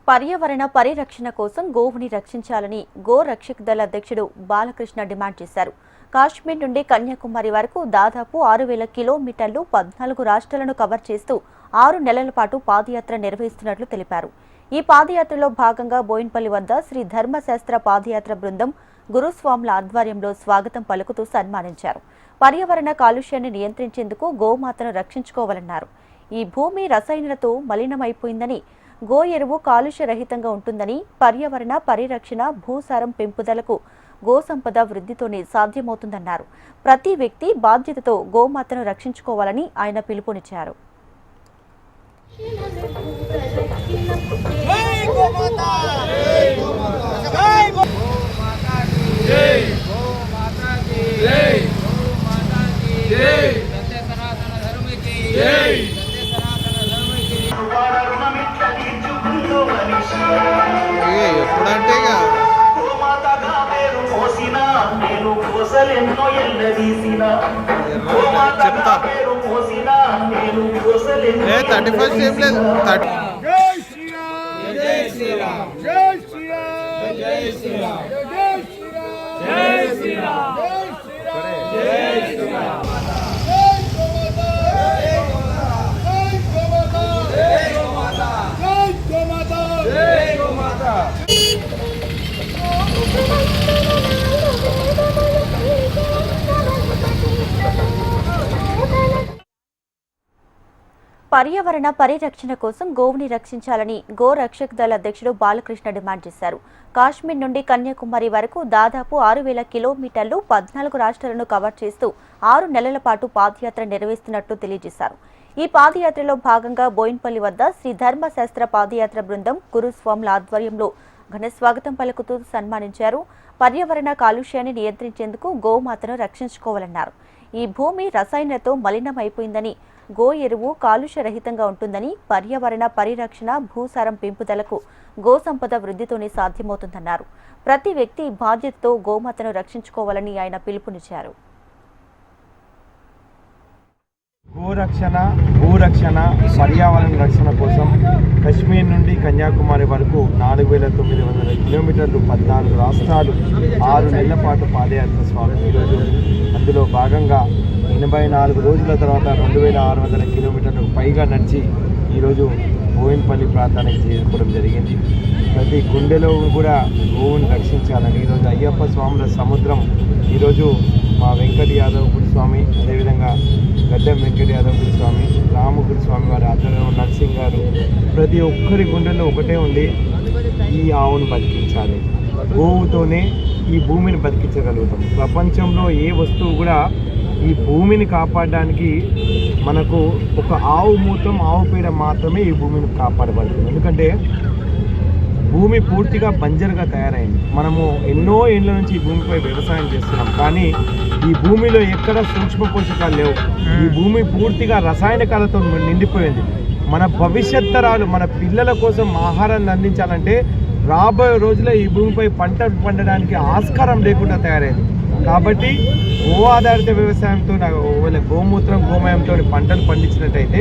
పర్యావరణ పరిరక్షణ కోసం గోవుని రక్షించాలని గో రక్షక్ దళ అధ్యక్షుడు బాలకృష్ణ డిమాండ్ చేశారు. కాశ్మీర్ నుండి కన్యాకుమారి వరకు దాదాపు 6000 కిలోమీటర్లు 14 రాష్ట్రాలను కవర్ చేస్తూ 6 నెలల పాటు పాదయాత్ర నిర్వహిస్తున్నట్లు తెలిపారు. ఈ పాదయాత్రలో భాగంగా బోయిన్పల్లి వద్ద శ్రీ ధర్మశాస్త్ర పాదయాత్ర బృందం గురుస్వాముల ఆధ్వర్యంలో స్వాగతం పలుకుతూ సన్మానించారు. పర్యావరణ కాలుష్యాన్ని నియంత్రించేందుకు గోమాతను రక్షించుకోవాలన్నారు. ఈ భూమి రసాయనాలతో మలినమైపోయిందని, గో ఎరువు కాలుష్య రహితంగా ఉంటుందని, పర్యావరణ పరిరక్షణ, భూసారం పెంపుదలకు గో సంపద వృద్ధితోనే సాధ్యమవుతుందన్నారు. ప్రతి వ్యక్తి బాధ్యతతో గోమాతను రక్షించుకోవాలని ఆయన పిలుపునిచ్చారు. చెప్తా 31st ఏం లేదు. జై శ్రీరామ్ జై శ్రీరామ్ జై శ్రీరామ్ జై శ్రీరామ్ జై శ్రీరామ్ జై శ్రీరామ్ జై శ్రీరామ్ పర్యావరణ పరిరక్షణ కోసం గోవుని రక్షించాలని గో రక్షక్ దళ అధ్యక్షుడు బాలకృష్ణ డిమాండ్ చేశారు. కాశ్మీర్ నుండి కన్యాకుమారి వరకు దాదాపు 6000 కిలోమీటర్లు 14 రాష్ట్రాలను కవర్ చేస్తూ 6 నెలల పాటు పాదయాత్ర నిర్వహిస్తున్నట్లు తెలియజేశారు. ఈ పాదయాత్రలో భాగంగా బోయిన్పల్లి వద్ద శ్రీ ధర్మశాస్త్ర పాదయాత్ర బృందం గురుస్వాముల ఆధ్వర్యంలో ఘన స్వాగతం పలుకుతూ సన్మానించారు. పర్యావరణ కాలుష్యాన్ని నియంత్రించేందుకు గోమాతను రక్షించుకోవాలన్నారు. ఈ భూమి రసాయనాలతో మలినమైపోయిందని, గో ఎరువు కాలుష్య రహితంగా ఉంటుందని, పర్యావరణ పరిరక్షణ, భూసారం పెంపుదలకు గో సంపద వృద్ధితోనే సాధ్యమవుతుందన్నారు. ప్రతి వ్యక్తి బాధ్యతతో గోమాతను రక్షించుకోవాలని ఆయన పిలుపునిచ్చారు. గోరక్షణ, భూరక్షణ, పర్యావరణ రక్షణ కోసం కశ్మీర్ నుండి కన్యాకుమారి వరకు 4900 కిలోమీటర్లు 14 రాష్ట్రాలు 6 నెలల పాటు పాదయాత్ర స్వామి. ఈరోజు అందులో భాగంగా 84 రోజుల తర్వాత 2600 కిలోమీటర్లకు పైగా నడిచి ఈరోజు బోయిన్పల్లి ప్రాంతానికి చేరుకోవడం జరిగింది. ప్రతి గుండెలో కూడా గోవుని రక్షించాలని ఈరోజు అయ్యప్ప స్వాముల సముద్రం ఈరోజు మా వెంకట యాదవ్ గురుస్వామి, అదేవిధంగా గడ్డం వెంకట యాదవ్ గురుస్వామి, రాము గురుస్వామి వారి ఆధ్వర్యంలో నర్సింగ్ గారు, ప్రతి ఒక్కరి గుండెల్లో ఒకటే ఉంది, ఈ ఆవును బతికించాలి. గోవుతోనే ఈ భూమిని బతికించగలుగుతాం. ప్రపంచంలో ఏ వస్తువు కూడా ఈ భూమిని కాపాడడానికి మనకు ఒక ఆవు మూత్రం, ఆవు పేడ మాత్రమే ఈ భూమిని కాపాడబడుతుంది. ఎందుకంటే భూమి పూర్తిగా బంజరుగా తయారైంది. మనము ఎన్నో ఏళ్ళ నుంచి ఈ భూమిపై వ్యవసాయం చేస్తున్నాం, కానీ ఈ భూమిలో ఎక్కడ సూక్ష్మ పోషకాలు లేవు. ఈ భూమి పూర్తిగా రసాయనికాలతో నిండిపోయింది. మన భవిష్యత్ తరాలు, మన పిల్లల కోసం ఆహారాన్ని అందించాలంటే రాబోయే రోజుల్లో ఈ భూమిపై పంట పండడానికి ఆస్కారం లేకుండా తయారైంది. కాబట్టి గో ఆధారిత వ్యవసాయంతో, గోమూత్రం, గోమయంతో పంటలు పండించినట్టయితే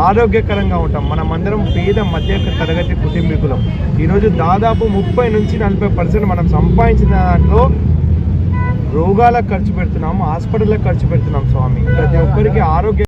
ఆరోగ్యకరంగా ఉంటాం. మనమందరం పేద మధ్య తరగతి కుటుంబీకులం. ఈరోజు దాదాపు 30 నుంచి 40% మనం సంపాదించిన దాంట్లో రోగాలకు ఖర్చు పెడుతున్నాము, హాస్పిటల్లకు ఖర్చు పెడుతున్నాం. స్వామి, ప్రతి ఒక్కరికి ఆరోగ్య